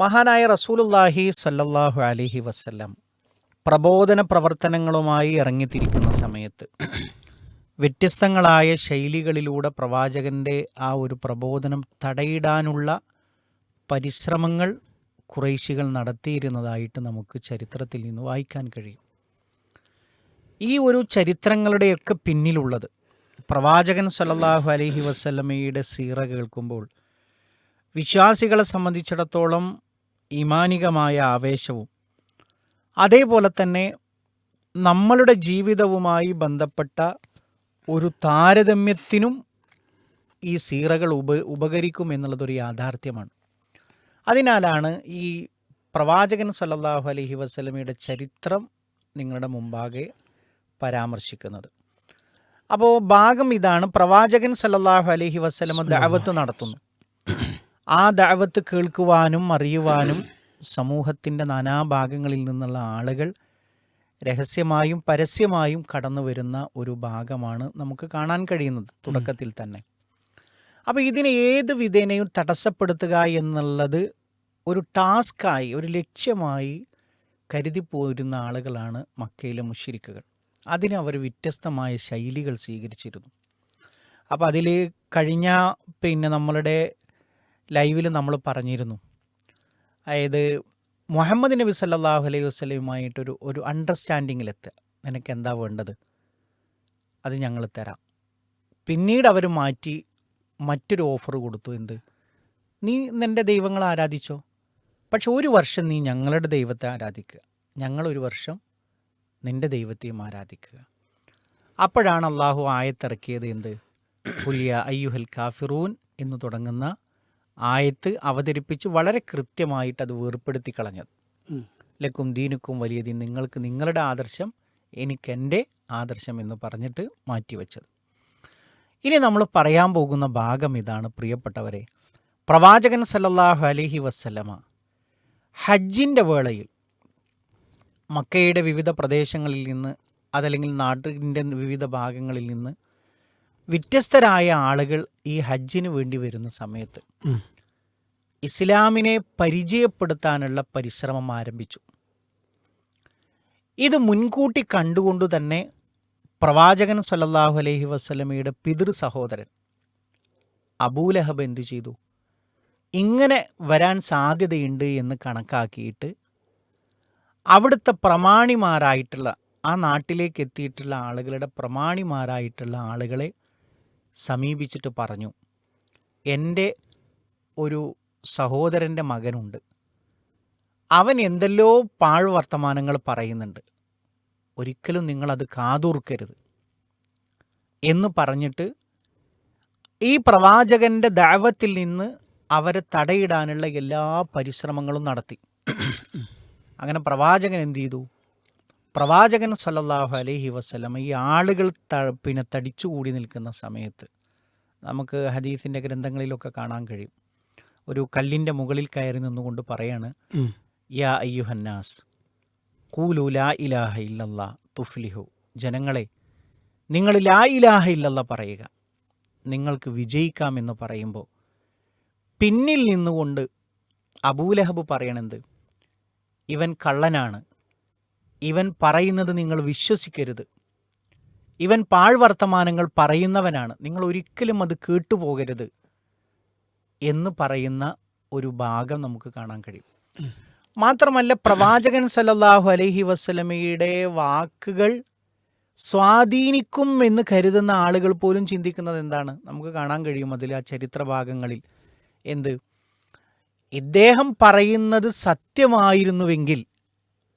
മഹാനായ റസൂലുള്ളാഹി സ്വല്ലല്ലാഹു അലൈഹി വസല്ലം പ്രബോധന പ്രവർത്തനങ്ങളുമായി ഇറങ്ങിത്തിരിക്കുന്ന സമയത്ത് വ്യത്യസ്തങ്ങളായ ശൈലികളിലൂടെ പ്രവാചകൻ്റെ ആ ഒരു പ്രബോധനം തടയിടാനുള്ള പരിശ്രമങ്ങൾ ഖുറൈശികൾ നടത്തിയിരുന്നതായിട്ട് നമുക്ക് ചരിത്രത്തിൽ നിന്ന് വായിക്കാൻ കഴിയും. ഈ ഒരു ചരിത്രങ്ങളുടെയൊക്കെ പിന്നിലുള്ളത് പ്രവാചകൻ സ്വല്ലല്ലാഹു അലൈഹി വസല്ലമയുടെ സീറ കേൾക്കുമ്പോൾ വിശ്വാസികളെ സംബന്ധിച്ചിടത്തോളം ഈമാനികമായ ആവേശവും അതേപോലെ തന്നെ നമ്മളുടെ ജീവിതവുമായി ബന്ധപ്പെട്ട ഒരു താരതമ്യത്തിനും ഈ സീറകൾ ഉപകരിക്കും എന്നുള്ളതൊരു യാഥാർത്ഥ്യമാണ്. അതിനാലാണ് ഈ പ്രവാചകൻ സ്വല്ലല്ലാഹു അലൈഹി വസല്ലമയുടെ ചരിത്രം നിങ്ങളുടെ മുമ്പാകെ പരാമർശിക്കുന്നത്. അപ്പോൾ ഭാഗം ഇതാണ്. പ്രവാചകൻ സ്വല്ലല്ലാഹു അലൈഹി വസല്ലമ ദഅവത്ത് നടത്തുന്നു. ആ ദഅവത്ത് കേൾക്കുവാനും അറിയുവാനും സമൂഹത്തിൻ്റെ നാനാഭാഗങ്ങളിൽ നിന്നുള്ള ആളുകൾ രഹസ്യമായും പരസ്യമായും കടന്നു വരുന്ന ഒരു ഭാഗമാണ് നമുക്ക് കാണാൻ കഴിയുന്നത് തുടക്കത്തിൽ തന്നെ. അപ്പോൾ ഇതിനെ ഏത് വിധേനയും തടസ്സപ്പെടുത്തുക എന്നുള്ളത് ഒരു ടാസ്ക്കായി, ഒരു ലക്ഷ്യമായി കരുതി പോരുന്ന ആളുകളാണ് മക്കയിലെ മുശ്രിക്കുകൾ. അതിന് അവർ വ്യത്യസ്തമായ ശൈലികൾ സ്വീകരിച്ചിരുന്നു. അപ്പോൾ അതിൽ കഴിഞ്ഞ നമ്മളുടെ ലൈവിൽ നമ്മൾ പറഞ്ഞിരുന്നു, അതായത് മുഹമ്മദ് നബി സല്ലല്ലാഹു അലൈഹി വസല്ലമയുമായിട്ടൊരു അണ്ടർസ്റ്റാൻഡിങ്ങിലെത്തുക. നിനക്ക് എന്താ വേണ്ടത്, അത് ഞങ്ങൾ തരാം. പിന്നീട് അവർ മാറ്റി മറ്റൊരു ഓഫർ കൊടുത്തു. എന്ത്? നീ നിൻ്റെ ദൈവങ്ങളെ ആരാധിച്ചോ, പക്ഷെ ഒരു വർഷം നീ ഞങ്ങളുടെ ദൈവത്തെ ആരാധിക്കുക, ഞങ്ങളൊരു വർഷം നിൻ്റെ ദൈവത്തെയും ആരാധിക്കുക. അപ്പോഴാണ് അള്ളാഹു ആയത്തിറക്കിയത്. എന്ത്? ഖുൽ യാ അയ്യുഹൽ കാഫിറൂൻ എന്ന് തുടങ്ങുന്ന ആയത്ത് അവതരിപ്പിച്ച് വളരെ കൃത്യമായിട്ട് അത് വേർപ്പെടുത്തി കളഞ്ഞത്. ലക്കും ദീനുക്കും വലിയ ദീൻ, നിങ്ങൾക്ക് നിങ്ങളുടെ ആദർശം, എനിക്കെൻ്റെ ആദർശം എന്ന് പറഞ്ഞിട്ട് മാറ്റിവെച്ചത്. ഇനി നമ്മൾ പറയാൻ പോകുന്ന ഭാഗം ഇതാണ് പ്രിയപ്പെട്ടവരെ. പ്രവാചകൻ സല്ലല്ലാഹു അലൈഹി വസല്ലമ ഹജ്ജിൻ്റെ വേളയിൽ മക്കയുടെ വിവിധ പ്രദേശങ്ങളിൽ നിന്ന്, അതല്ലെങ്കിൽ നാട്ടിൻ്റെ വിവിധ ഭാഗങ്ങളിൽ നിന്ന് വ്യത്യസ്തരായ ആളുകൾ ഈ ഹജ്ജിന് വേണ്ടി വരുന്ന സമയത്ത് ഇസ്ലാമിനെ പരിചയപ്പെടുത്താനുള്ള പരിശ്രമം ആരംഭിച്ചു. ഇത് മുൻകൂട്ടി കണ്ടുകൊണ്ടു തന്നെ പ്രവാചകൻ സല്ലല്ലാഹു അലൈഹി വസല്ലമയുടെ പിതൃ സഹോദരൻ അബൂലഹബ് എന്തു ചെയ്തു? ഇങ്ങനെ വരാൻ സാധ്യതയുണ്ട് എന്ന് കണക്കാക്കിയിട്ട് അവിടുത്തെ പ്രമാണിമാരായിട്ടുള്ള, ആ നാട്ടിലേക്ക് എത്തിയിട്ടുള്ള ആളുകളുടെ പ്രമാണിമാരായിട്ടുള്ള ആളുകളെ സമീപിച്ചിട്ട് പറഞ്ഞു, എൻ്റെ ഒരു സഹോദരൻ്റെ മകനുണ്ട്, അവൻ എന്തെല്ലോ പാഴ്വർത്തമാനങ്ങൾ പറയുന്നുണ്ട്, ഒരിക്കലും നിങ്ങളത് കാതോർക്കരുത് എന്ന് പറഞ്ഞിട്ട് ഈ പ്രവാചകൻ്റെ ദഅവത്തിൽ നിന്ന് അവരെ തടയിടാനുള്ള എല്ലാ പരിശ്രമങ്ങളും നടത്തി. അങ്ങനെ പ്രവാചകൻ എന്ത് ചെയ്തു? പ്രവാചകൻ സല്ലല്ലാഹു അലൈഹി വസല്ലം ഈ ആളുകൾ തടിച്ചുകൂടി നിൽക്കുന്ന സമയത്ത് നമുക്ക് ഹദീസിൻ്റെ ഗ്രന്ഥങ്ങളിലൊക്കെ കാണാൻ കഴിയും. ഒരു കല്ലിൻ്റെ മുകളിൽ കയറി നിന്നുകൊണ്ട് പറയാണ്, യാ അയ്യുഹന്നാസ് ഖൂലു ലാ ഇലാഹ ഇല്ലല്ലാഹ് തുഫ്ലിഹു, ജനങ്ങളെ നിങ്ങൾ ലാ ഇലാഹ ഇല്ലല്ലാഹ് പറയുക, നിങ്ങൾക്ക് വിജയിക്കാമെന്ന് പറയുമ്പോൾ പിന്നിൽ നിന്നുകൊണ്ട് അബൂലഹബ് പറയണെന്ത്? ഇവൻ കള്ളനാണ്, ഇവൻ പറയുന്നത് നിങ്ങൾ വിശ്വസിക്കരുത്, ഇവൻ പാഴ്വർത്തമാനങ്ങൾ പറയുന്നവനാണ്, നിങ്ങൾ ഒരിക്കലും അത് കേട്ടുപോകരുത് എന്ന് പറയുന്ന ഒരു ഭാഗം നമുക്ക് കാണാൻ കഴിയും. മാത്രമല്ല പ്രവാചകൻ സല്ലല്ലാഹു അലൈഹി വസല്ലമയുടെ വാക്കുകൾ സ്വാധീനിക്കും എന്ന് കരുതുന്ന ആളുകൾ പോലും ചിന്തിക്കുന്നത് എന്താണ്? നമുക്ക് കാണാൻ കഴിയും അതിൽ, ആ ചരിത്ര ഭാഗങ്ങളിൽ. എന്ത്? ഇദ്ദേഹം പറയുന്നത് സത്യമായിരുന്നുവെങ്കിൽ,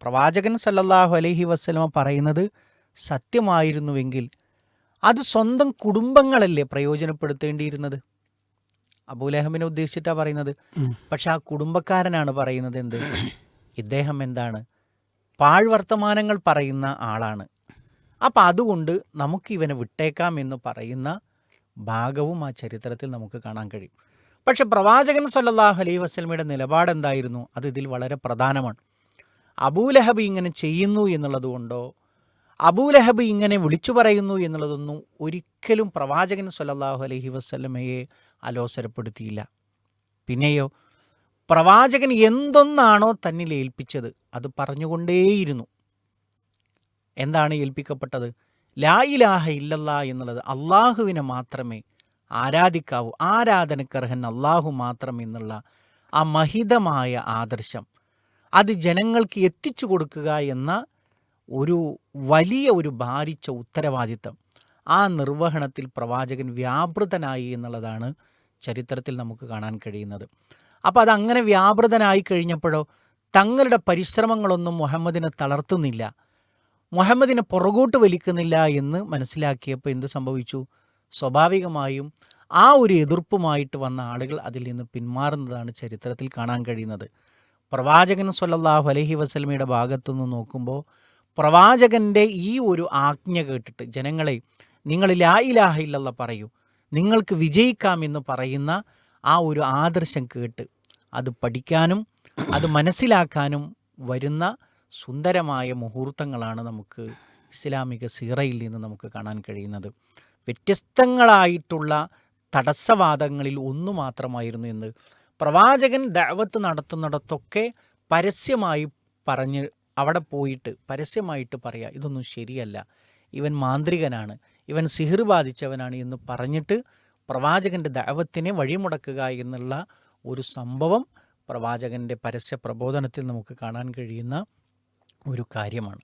പ്രവാചകൻ സല്ലല്ലാഹു അലൈഹി വസല്ലമ പറയുന്നത് സത്യമായിരുന്നുവെങ്കിൽ അത് സ്വന്തം കുടുംബങ്ങളല്ലേ പ്രയോജനപ്പെടുത്തേണ്ടിയിരുന്നത്? അബൂലഹബിനെ ഉദ്ദേശിച്ചിട്ടാണ് പറയുന്നത്. പക്ഷെ ആ കുടുംബക്കാരനാണ് പറയുന്നത് എന്ത്? ഇദ്ദേഹം എന്താണ്? പാഴ്വർത്തമാനങ്ങൾ പറയുന്ന ആളാണ്, അപ്പം അതുകൊണ്ട് നമുക്ക് ഇവനെ വിട്ടേക്കാം എന്ന് പറയുന്ന ഭാഗവും ആ ചരിത്രത്തിൽ നമുക്ക് കാണാൻ കഴിയും. പക്ഷെ പ്രവാചകൻ സല്ലല്ലാഹു അലൈഹി വസല്ലമയുടെ നിലപാടെന്തായിരുന്നു? അത് ഇതിൽ വളരെ പ്രധാനമാണ്. അബൂലഹബ് ഇങ്ങനെ ചെയ്യുന്നു എന്നുള്ളത് കൊണ്ടോ അബൂലഹബ് ഇങ്ങനെ വിളിച്ചു പറയുന്നു എന്നുള്ളതൊന്നും ഒരിക്കലും പ്രവാചകൻ സല്ലല്ലാഹു അലൈഹി വസല്ലമയെ അലോസരപ്പെടുത്തിയില്ല. പിന്നെയോ പ്രവാചകൻ എന്തൊന്നാണോ തന്നിൽ ഏൽപ്പിച്ചത് അത് പറഞ്ഞുകൊണ്ടേയിരുന്നു. എന്താണ് ഏൽപ്പിക്കപ്പെട്ടത്? ലാ ഇലാഹ ഇല്ലല്ലാ എന്നുള്ളത് അള്ളാഹുവിനെ മാത്രമേ ആരാധിക്കാവൂ, ആരാധനക്കർഹൻ അള്ളാഹു മാത്രം എന്നുള്ള ആ മഹിതമായ ആദർശം അത് ജനങ്ങൾക്ക് എത്തിച്ചു കൊടുക്കുക എന്ന ഒരു വലിയ ഒരു ഭാരിച്ച ഉത്തരവാദിത്തം, ആ നിർവഹണത്തിൽ പ്രവാചകൻ വ്യാപൃതനായി എന്നുള്ളതാണ് ചരിത്രത്തിൽ നമുക്ക് കാണാൻ കഴിയുന്നത്. അപ്പോൾ അതങ്ങനെ വ്യാപൃതനായി കഴിഞ്ഞപ്പോഴോ തങ്ങളുടെ പരിശ്രമങ്ങളൊന്നും മുഹമ്മദിനെ തളർത്തുന്നില്ല, മുഹമ്മദിനെ പുറകോട്ട് വലിക്കുന്നില്ല എന്ന് മനസ്സിലാക്കിയപ്പോൾ എന്ത് സംഭവിച്ചു? സ്വാഭാവികമായും ആ ഒരു എതിർപ്പുമായിട്ട് വന്ന ആളുകൾ അതിൽ നിന്ന് പിന്മാറുന്നതാണ് ചരിത്രത്തിൽ കാണാൻ കഴിയുന്നത്. പ്രവാചകൻ സ്വല്ലല്ലാഹു അലൈഹി വസല്ലമയുടെ ഭാഗത്തുനിന്ന് നോക്കുമ്പോൾ പ്രവാചകൻ്റെ ഈ ഒരു ആജ്ഞ കേട്ടിട്ട് ജനങ്ങളെ, നിങ്ങൾ ലാ ഇലാഹ ഇല്ലല്ലാഹ് പറയൂ, നിങ്ങൾക്ക് വിജയിക്കാമെന്ന് പറയുന്ന ആ ഒരു ആദർശം കേട്ട് അത് പഠിക്കാനും അത് മനസ്സിലാക്കാനും വരുന്ന സുന്ദരമായ മുഹൂർത്തങ്ങളാണ് നമുക്ക് ഇസ്ലാമിക സീറയിൽ നിന്ന് നമുക്ക് കാണാൻ കഴിയുന്നത്. വ്യത്യസ്തങ്ങളായിട്ടുള്ള തടസ്സവാദങ്ങളിൽ ഒന്നു മാത്രമായിരുന്നു എന്ന് പ്രവാചകൻ ദഅവത്ത് നടത്തുന്നിടത്തൊക്കെ പരസ്യമായി പറഞ്ഞ് അവിടെ പോയിട്ട് പരസ്യമായിട്ട് പറയുക, ഇതൊന്നും ശരിയല്ല, ഇവൻ മാന്ത്രികനാണ്, ഇവൻ സിഹിർ ബാധിച്ചവനാണ് എന്ന് പറഞ്ഞിട്ട് പ്രവാചകൻ്റെ ദഅവത്തിനെ വഴിമുടക്കുക എന്നുള്ള ഒരു സംഭവം പ്രവാചകൻ്റെ പരസ്യ പ്രബോധനത്തിൽ നമുക്ക് കാണാൻ കഴിയുന്ന ഒരു കാര്യമാണ്.